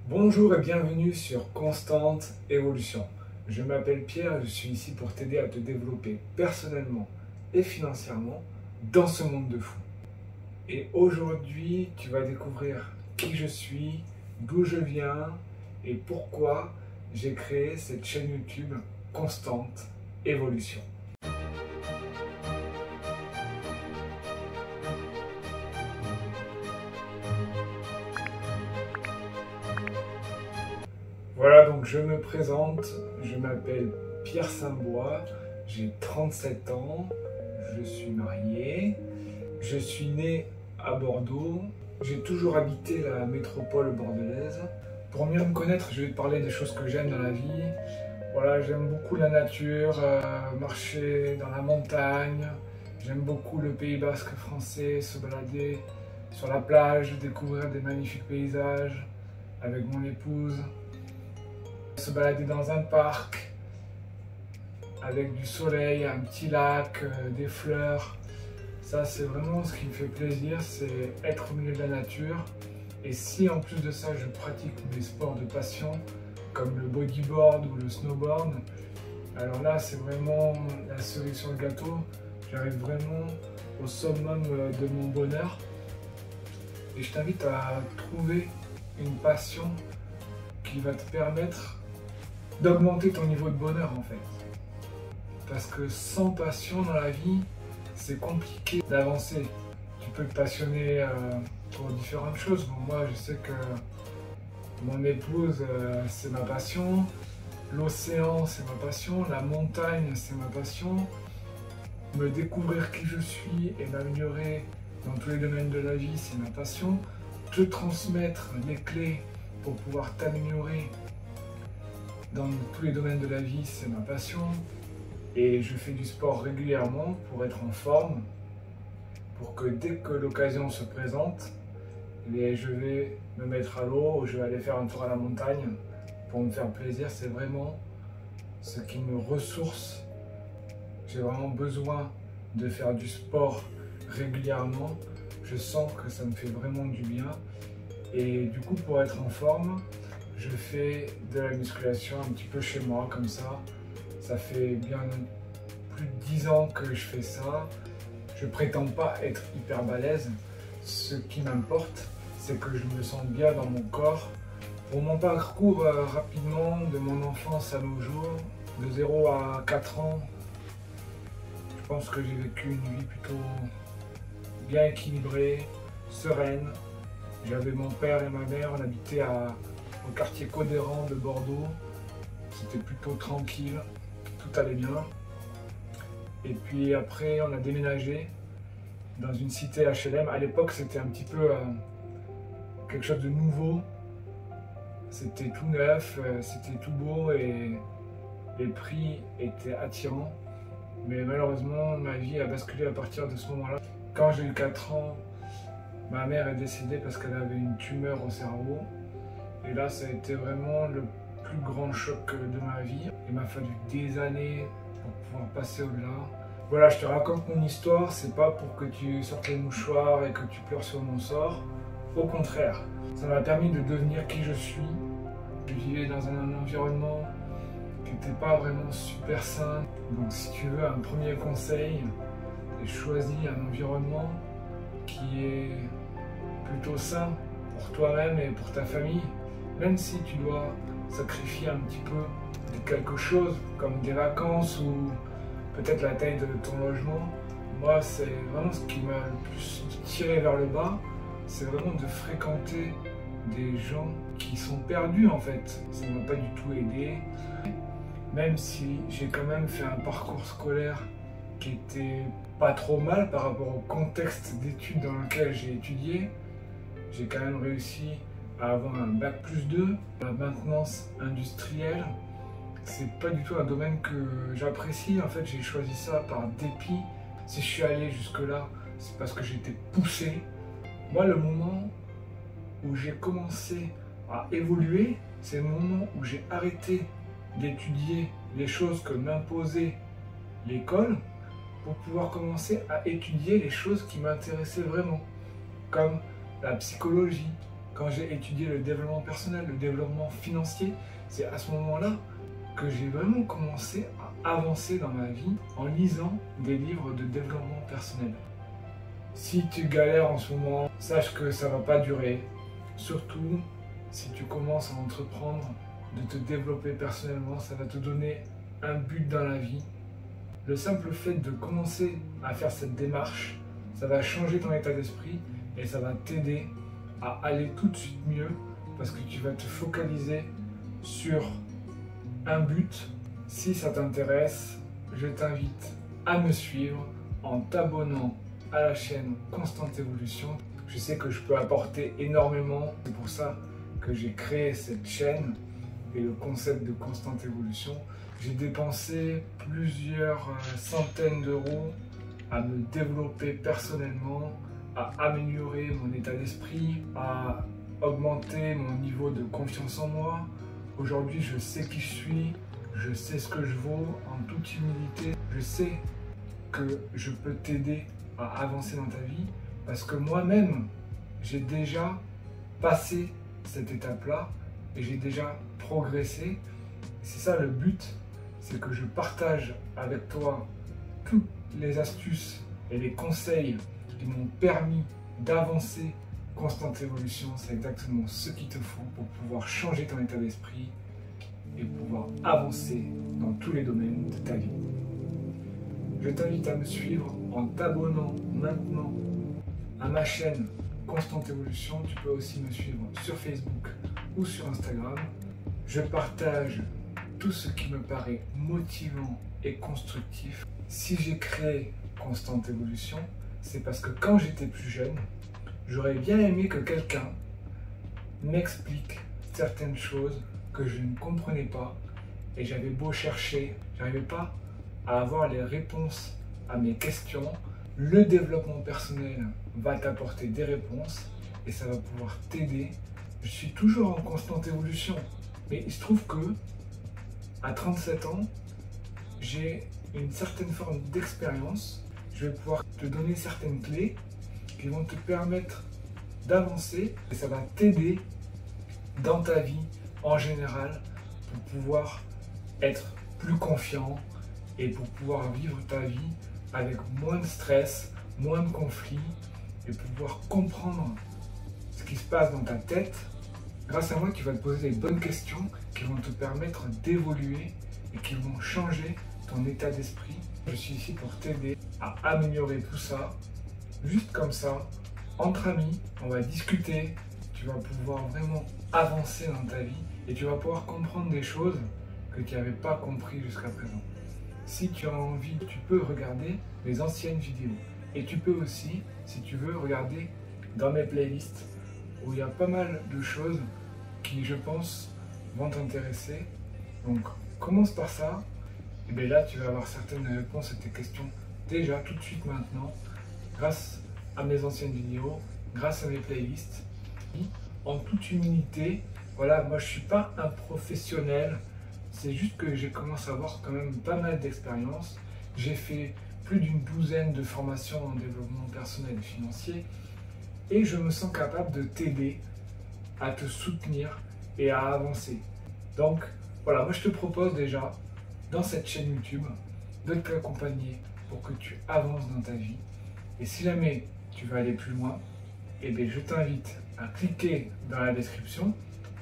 Bonjour et bienvenue sur Constante Évolution. Je m'appelle Pierre et je suis ici pour t'aider à te développer personnellement et financièrement dans ce monde de fou. Et aujourd'hui, tu vas découvrir qui je suis, d'où je viens et pourquoi j'ai créé cette chaîne YouTube Constante Évolution. Voilà, donc je me présente, je m'appelle Pierre Saint-Bois, j'ai 37 ans, je suis marié, je suis né à Bordeaux, j'ai toujours habité la métropole bordelaise. Pour mieux me connaître, je vais te parler des choses que j'aime dans la vie. Voilà, j'aime beaucoup la nature, marcher dans la montagne, j'aime beaucoup le Pays basque français, se balader sur la plage, découvrir des magnifiques paysages avec mon épouse. Se balader dans un parc avec du soleil, un petit lac, des fleurs. Ça, c'est vraiment ce qui me fait plaisir, c'est être au milieu de la nature. Et si en plus de ça, je pratique des sports de passion comme le bodyboard ou le snowboard, alors là, c'est vraiment la cerise sur le gâteau. J'arrive vraiment au summum de mon bonheur. Et je t'invite à trouver une passion qui va te permettre d'augmenter ton niveau de bonheur en fait. Parce que sans passion dans la vie, c'est compliqué d'avancer. Tu peux te passionner pour différentes choses. Bon, moi, je sais que mon épouse, c'est ma passion. L'océan, c'est ma passion. La montagne, c'est ma passion. Me découvrir qui je suis et m'améliorer dans tous les domaines de la vie, c'est ma passion. Te transmettre les clés pour pouvoir t'améliorer dans tous les domaines de la vie, c'est ma passion. Et je fais du sport régulièrement pour être en forme, pour que dès que l'occasion se présente, je vais me mettre à l'eau ou je vais aller faire un tour à la montagne pour me faire plaisir. C'est vraiment ce qui me ressource. J'ai vraiment besoin de faire du sport régulièrement. Je sens que ça me fait vraiment du bien. Et du coup, pour être en forme, je fais de la musculation un petit peu chez moi, comme ça. Ça fait bien plus de 10 ans que je fais ça. Je prétends pas être hyper balèze. Ce qui m'importe, c'est que je me sens bien dans mon corps. Pour mon parcours rapidement, de mon enfance à nos jours, de 0 à 4 ans, je pense que j'ai vécu une vie plutôt bien équilibrée, sereine. J'avais mon père et ma mère, on habitait au quartier Codéran de Bordeaux. C'était plutôt tranquille, tout allait bien. Et puis après, on a déménagé dans une cité HLM. À l'époque, c'était un petit peu quelque chose de nouveau. C'était tout neuf, c'était tout beau et les prix étaient attirants. Mais malheureusement, ma vie a basculé à partir de ce moment-là. Quand j'ai eu 4 ans, ma mère est décédée parce qu'elle avait une tumeur au cerveau. Et là, ça a été vraiment le plus grand choc de ma vie. Il m'a fallu des années pour pouvoir passer au-delà. Voilà, je te raconte mon histoire, c'est pas pour que tu sortes les mouchoirs et que tu pleures sur mon sort. Au contraire, ça m'a permis de devenir qui je suis. Je vivais dans un environnement qui n'était pas vraiment super sain. Donc si tu veux un premier conseil, j'ai choisi un environnement qui est plutôt sain pour toi-même et pour ta famille. Même si tu dois sacrifier un petit peu de quelque chose, comme des vacances ou peut-être la taille de ton logement, moi c'est vraiment ce qui m'a le plus tiré vers le bas, c'est vraiment de fréquenter des gens qui sont perdus en fait. Ça ne m'a pas du tout aidé, même si j'ai quand même fait un parcours scolaire qui était pas trop mal par rapport au contexte d'études dans lequel j'ai étudié. J'ai quand même réussi à avoir un bac+2. La maintenance industrielle, c'est pas du tout un domaine que j'apprécie. En fait, j'ai choisi ça par dépit. Si je suis allé jusque-là, c'est parce que j'étais poussé. Moi, le moment où j'ai commencé à évoluer, c'est le moment où j'ai arrêté d'étudier les choses que m'imposait l'école pour pouvoir commencer à étudier les choses qui m'intéressaient vraiment, comme la psychologie, quand j'ai étudié le développement personnel, le développement financier, c'est à ce moment-là que j'ai vraiment commencé à avancer dans ma vie en lisant des livres de développement personnel. Si tu galères en ce moment, sache que ça ne va pas durer. Surtout si tu commences à entreprendre, de te développer personnellement, ça va te donner un but dans la vie. Le simple fait de commencer à faire cette démarche, ça va changer ton état d'esprit et ça va t'aider à aller tout de suite mieux parce que tu vas te focaliser sur un but. Si ça t'intéresse, je t'invite à me suivre en t'abonnant à la chaîne Constante Évolution. Je sais que je peux apporter énormément, c'est pour ça que j'ai créé cette chaîne et le concept de Constante Évolution. J'ai dépensé plusieurs centaines d'euros à me développer personnellement, à améliorer mon état d'esprit, à augmenter mon niveau de confiance en moi. Aujourd'hui, je sais qui je suis, je sais ce que je vaux en toute humilité. Je sais que je peux t'aider à avancer dans ta vie parce que moi-même, j'ai déjà passé cette étape-là et j'ai déjà progressé. C'est ça le but, c'est que je partage avec toi toutes les astuces et les conseils qui m'ont permis d'avancer. Constante Évolution, c'est exactement ce qu'il te faut pour pouvoir changer ton état d'esprit et pouvoir avancer dans tous les domaines de ta vie. Je t'invite à me suivre en t'abonnant maintenant à ma chaîne Constante Évolution. Tu peux aussi me suivre sur Facebook ou sur Instagram. Je partage tout ce qui me paraît motivant et constructif. Si j'ai créé Constante Évolution, c'est parce que quand j'étais plus jeune, j'aurais bien aimé que quelqu'un m'explique certaines choses que je ne comprenais pas et j'avais beau chercher, j'arrivais pas à avoir les réponses à mes questions. Le développement personnel va t'apporter des réponses et ça va pouvoir t'aider. Je suis toujours en constante évolution, mais il se trouve que à 37 ans, j'ai une certaine forme d'expérience. Je vais pouvoir te donner certaines clés qui vont te permettre d'avancer et ça va t'aider dans ta vie en général pour pouvoir être plus confiant et pour pouvoir vivre ta vie avec moins de stress, moins de conflits et pouvoir comprendre ce qui se passe dans ta tête. Grâce à moi, tu vas te poser les bonnes questions qui vont te permettre d'évoluer et qui vont changer ton état d'esprit. Je suis ici pour t'aider à améliorer tout ça. Juste comme ça, entre amis, on va discuter. Tu vas pouvoir vraiment avancer dans ta vie et tu vas pouvoir comprendre des choses que tu n'avais pas compris jusqu'à présent. Si tu as envie, tu peux regarder les anciennes vidéos. Et tu peux aussi, si tu veux, regarder dans mes playlists où il y a pas mal de choses qui, je pense, vont t'intéresser. Donc, commence par ça. Et bien là, tu vas avoir certaines réponses à tes questions déjà, tout de suite maintenant, grâce à mes anciennes vidéos, grâce à mes playlists. En toute humilité, voilà, moi je ne suis pas un professionnel. C'est juste que j'ai commencé à avoir quand même pas mal d'expérience. J'ai fait plus d'une douzaine de formations en développement personnel et financier et je me sens capable de t'aider à te soutenir et à avancer. Donc voilà, moi je te propose déjà dans cette chaîne YouTube de t'accompagner pour que tu avances dans ta vie. Et si jamais tu veux aller plus loin, eh bien, je t'invite à cliquer dans la description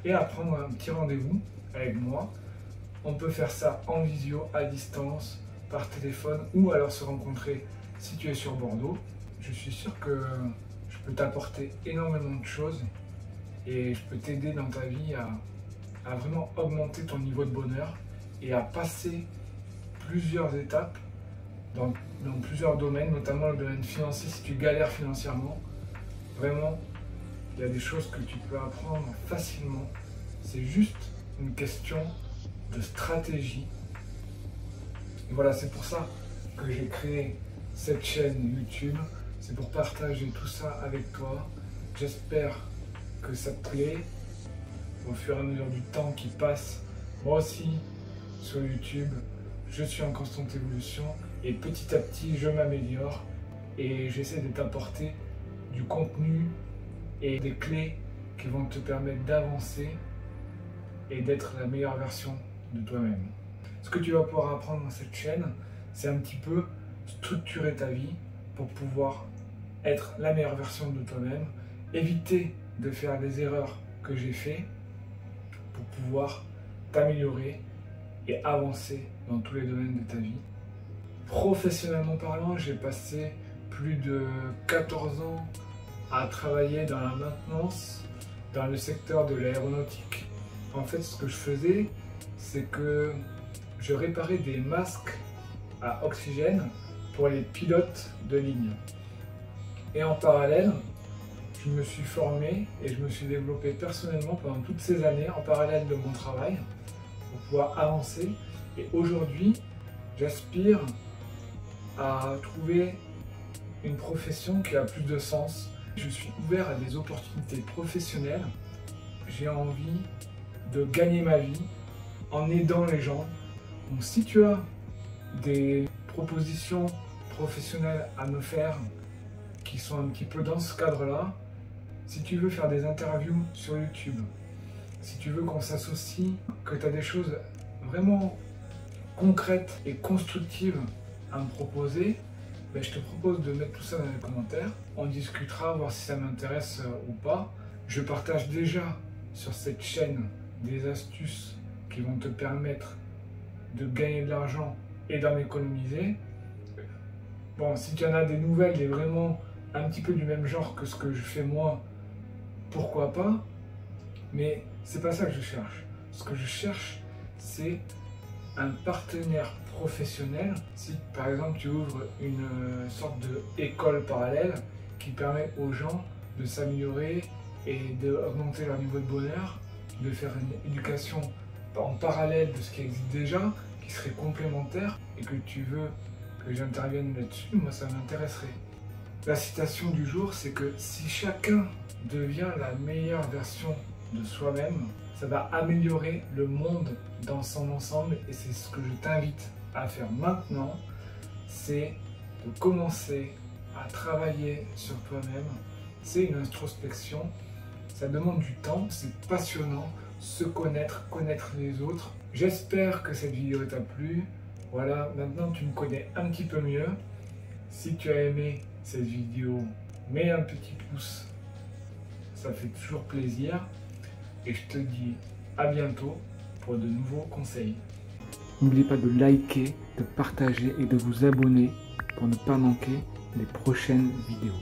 et à prendre un petit rendez-vous avec moi. On peut faire ça en visio, à distance, par téléphone ou alors se rencontrer si tu es sur Bordeaux. Je suis sûr que je peux t'apporter énormément de choses et je peux t'aider dans ta vie à vraiment augmenter ton niveau de bonheur et à passer plusieurs étapes dans plusieurs domaines, notamment le domaine financier. Si tu galères financièrement, vraiment, il y a des choses que tu peux apprendre facilement. C'est juste une question de stratégie. Et voilà, c'est pour ça que j'ai créé cette chaîne YouTube. C'est pour partager tout ça avec toi. J'espère que ça te plaît. Au fur et à mesure du temps qui passe, moi aussi, sur YouTube, je suis en constante évolution et petit à petit, je m'améliore et j'essaie de t'apporter du contenu et des clés qui vont te permettre d'avancer et d'être la meilleure version de toi-même. Ce que tu vas pouvoir apprendre dans cette chaîne, c'est un petit peu structurer ta vie pour pouvoir être la meilleure version de toi-même, éviter de faire des erreurs que j'ai fait pour pouvoir t'améliorer et avancer dans tous les domaines de ta vie. Professionnellement parlant, j'ai passé plus de 14 ans à travailler dans la maintenance, dans le secteur de l'aéronautique. En fait, ce que je faisais, c'est que je réparais des masques à oxygène pour les pilotes de ligne. Et en parallèle, je me suis formé et je me suis développé personnellement pendant toutes ces années en parallèle de mon travail pour pouvoir avancer. Et aujourd'hui, j'aspire à trouver une profession qui a plus de sens. Je suis ouvert à des opportunités professionnelles. J'ai envie de gagner ma vie en aidant les gens. Donc si tu as des propositions professionnelles à me faire qui sont un petit peu dans ce cadre-là, si tu veux faire des interviews sur YouTube, si tu veux qu'on s'associe, que tu as des choses vraiment concrètes et constructives à me proposer, ben je te propose de mettre tout ça dans les commentaires. On discutera, voir si ça m'intéresse ou pas. Je partage déjà sur cette chaîne des astuces qui vont te permettre de gagner de l'argent et d'en économiser. Bon, si tu en as des nouvelles et vraiment un petit peu du même genre que ce que je fais moi, pourquoi pas, mais c'est pas ça que je cherche. Ce que je cherche, c'est un partenaire professionnel. Si par exemple tu ouvres une sorte d'école parallèle qui permet aux gens de s'améliorer et d'augmenter leur niveau de bonheur, de faire une éducation en parallèle de ce qui existe déjà, qui serait complémentaire, et que tu veux que j'intervienne là-dessus, moi ça m'intéresserait. La citation du jour, c'est que si chacun devient la meilleure version de soi-même, ça va améliorer le monde dans son ensemble, et c'est ce que je t'invite à faire maintenant, c'est de commencer à travailler sur toi-même. C'est une introspection, ça demande du temps, c'est passionnant, se connaître, connaître les autres. J'espère que cette vidéo t'a plu. Voilà, maintenant tu me connais un petit peu mieux. Si tu as aimé cette vidéo, mets un petit pouce, ça fait toujours plaisir. Et je te dis à bientôt pour de nouveaux conseils. N'oubliez pas de liker, de partager et de vous abonner pour ne pas manquer les prochaines vidéos.